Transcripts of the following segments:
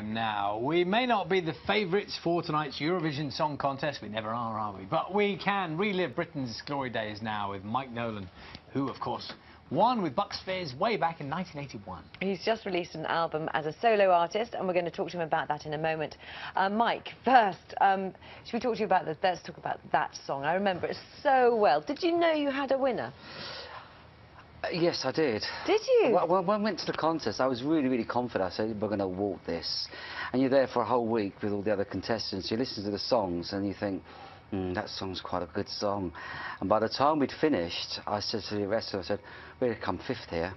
time now. We may not be the favourites for tonight's Eurovision Song Contest. We never are we? But we can relive Britain's glory days now with Mike Nolan, who, of course, won with Bucks Fizz way back in 1981. He's just released an album as a solo artist, and we're going to talk to him about that in a moment. Mike, first, should we talk to you about let's talk about that song. I remember it so well. Did you know you had a winner? Yes, I did. Did you? When I went to the contest, I was really confident. I said, we're going to walk this. And you're there for a whole week with all the other contestants. You listen to the songs and you think, that song's quite a good song. And by the time we'd finished, I said to the rest of them, I said, we're going to come fifth here.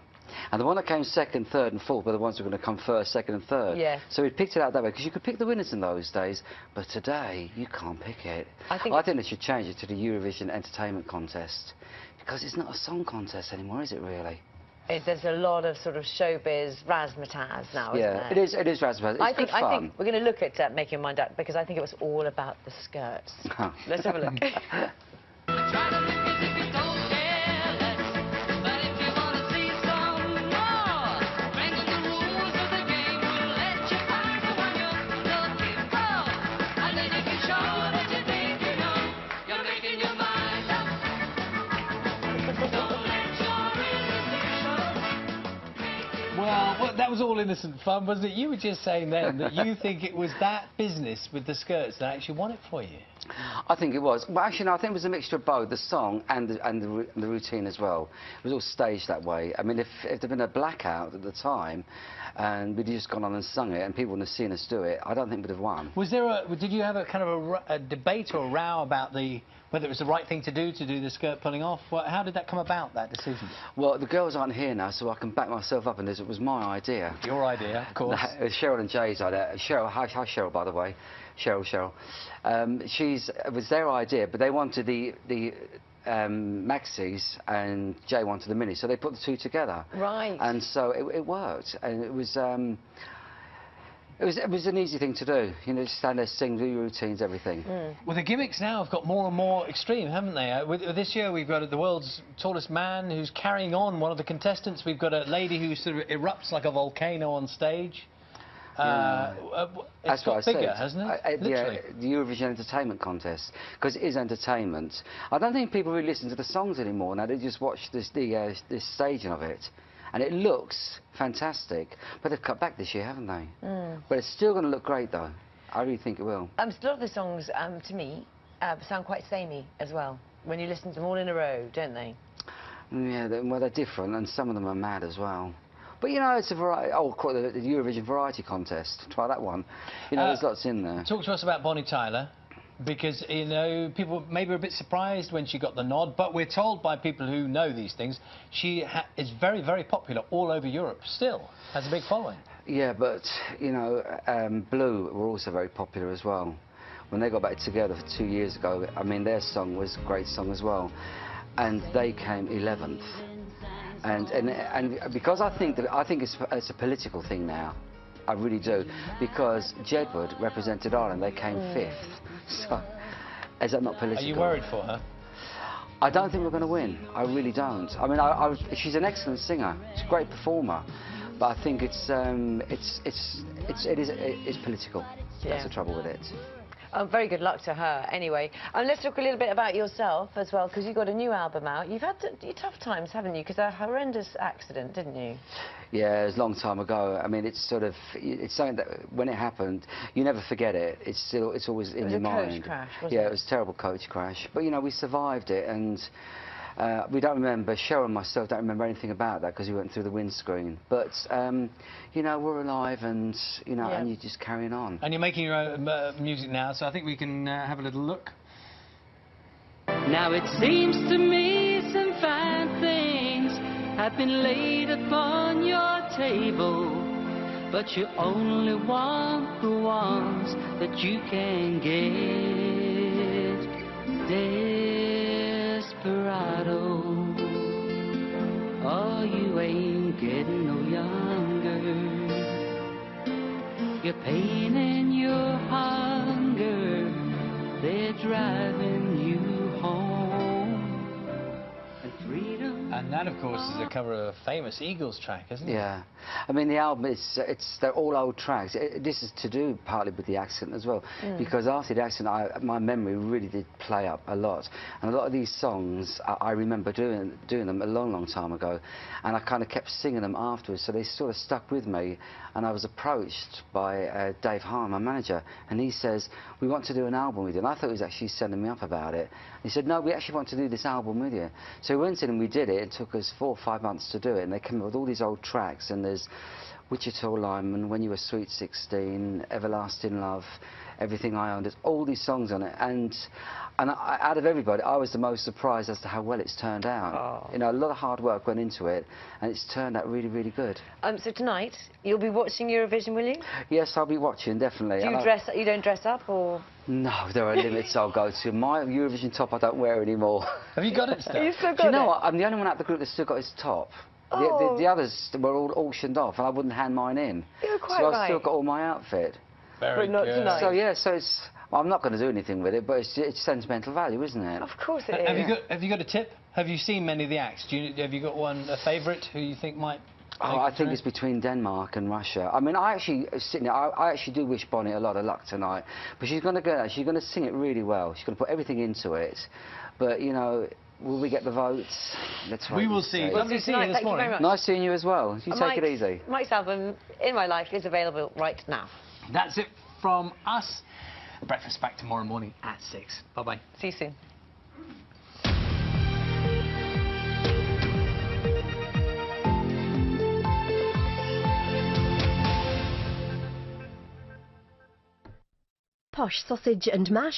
And the one that came second, third and fourth were the ones that were going to come first, second and third. Yeah. So we picked it out that way, because you could pick the winners in those days, but today you can't pick it. I think they should change it to the Eurovision Entertainment Contest, because it's not a song contest anymore, is it really? There's a lot of sort of showbiz razzmatazz now, isn't there? It is razzmatazz. It's good fun. I think we're going to look at Make Your Mind Up, because I think it was all about the skirts. Let's have a look. Well, that was all innocent fun, wasn't it? You were just saying then that you think it was that business with the skirts that actually won it for you. I think it was. Well, actually, no, I think it was a mixture of both, the song and the routine as well. It was all staged that way. I mean, if there'd been a blackout at the time and we'd just gone on and sung it and people wouldn't have seen us do it, I don't think we'd have won. Was there did you have a kind of a debate or a row about whether it was the right thing to do the skirt pulling off? How did that come about, that decision? Well, the girls aren't here now, so I can back myself up, and it was my idea. Your idea, of course. It was Cheryl and Jay's idea. Cheryl, hi Cheryl, by the way. Cheryl. It was their idea, but they wanted the maxis and Jay wanted the mini, so they put the two together. Right. And so it worked, and it was an easy thing to do, you know, just stand there, sing, do your routines, everything. Well, the gimmicks now have got more and more extreme, haven't they? This year we've got the world's tallest man who's carrying on one of the contestants. We've got a lady who sort of erupts like a volcano on stage. It's got bigger, hasn't it? Yeah, the Eurovision Entertainment Contest, because it is entertainment. I don't think people really listen to the songs anymore now. They just watch this staging of it. And it looks fantastic, but they've cut back this year, haven't they? But it's still going to look great, though. I really think it will. A lot of the songs, to me, sound quite samey as well, when you listen to them all in a row, don't they? Yeah, well, they're different, and some of them are mad as well. But, you know, it's a variety. Oh, the Eurovision Variety Contest. Try that one. You know, there's lots in there. Talk to us about Bonnie Tyler. Because, you know, people maybe were a bit surprised when she got the nod, but we're told by people who know these things, she is very popular all over Europe still, has a big following. Yeah, but, you know, Blue were also very popular as well. When they got back together 2 years ago, I mean, their song was a great song as well. And they came 11th. And because I think it's a political thing now. I really do, because Jedward represented Ireland, they came 5th. So, is that not political? Are you worried for her? I don't think we're going to win. I really don't. I mean, she's an excellent singer. She's a great performer, but I think it's political. Yeah. That's the trouble with it. Oh, very good luck to her, anyway. And let's talk a little bit about yourself as well, because you've got a new album out. You've had tough times, haven't you? Because a horrendous accident, didn't you? Yeah, it was a long time ago. I mean, it's something that when it happened, you never forget it. It's always in your mind. It was a coach crash, wasn't it? Yeah, it was a terrible coach crash. But, you know, we survived it, and we don't remember, Cheryl and myself don't remember anything about that because we went through the windscreen. But, you know, we're alive, and, you know, and you're just carrying on. And you're making your own music now, so I think we can have a little look. Now it seems to me some fine things have been laid upon your table, but you only want the ones that you can get. Desperado, oh, you ain't getting no younger. Your pain and your hunger, they're driving you home. And freedom. And that, of course, is a cover of a famous Eagles track, isn't it? Yeah, I mean the album they're all old tracks. This is to do partly with the accent as well, because after the accent, my memory really did play up a lot, and a lot of these songs I remember doing them a long time ago, and I kind of kept singing them afterwards, so they sort of stuck with me. And I was approached by Dave Hahn, my manager, and he says, "We want to do an album with you." And I thought he was actually sending me up about it. He said, "No, we actually want to do this album with you." So we went in and we did it. It took us 4 or 5 months to do it, and they came up with all these old tracks, and there's Wichita Lineman, When You Were Sweet 16, Everlasting Love, Everything I Own. There's all these songs on it, and out of everybody, I was the most surprised as to how well it's turned out. Oh. You know, a lot of hard work went into it, and it's turned out really, really good. So tonight, you'll be watching Eurovision, will you? Yes, I'll be watching, definitely. Do you you don't dress up, or...? No, there are limits I'll go to. My Eurovision top I don't wear anymore. Have you got it still? You still got Do you know it? what? I'm the only one out of the group that's still got his top. Oh. The others were all auctioned off, and I wouldn't hand mine in. You're quite so I've right. still got all my outfit. Very But not good. tonight. So yeah, so it's... Well, I'm not going to do anything with it, but it's sentimental value, isn't it? Of course it is. Have you got a tip? Have you seen many of the acts? Have you got a favourite who you think might... Oh, I think it's between Denmark and Russia. I mean, I actually do wish Bonnie a lot of luck tonight. But she's going to sing it really well. She's going to put everything into it. But, you know, will we get the votes? Let's wait. We will see. Lovely seeing you this Thank you morning. very much. Nice seeing you as well. You take it easy. Mike's album, In My Life, is available right now. That's it from us. Breakfast back tomorrow morning at 6. Bye-bye. See you soon. Posh sausage and mash.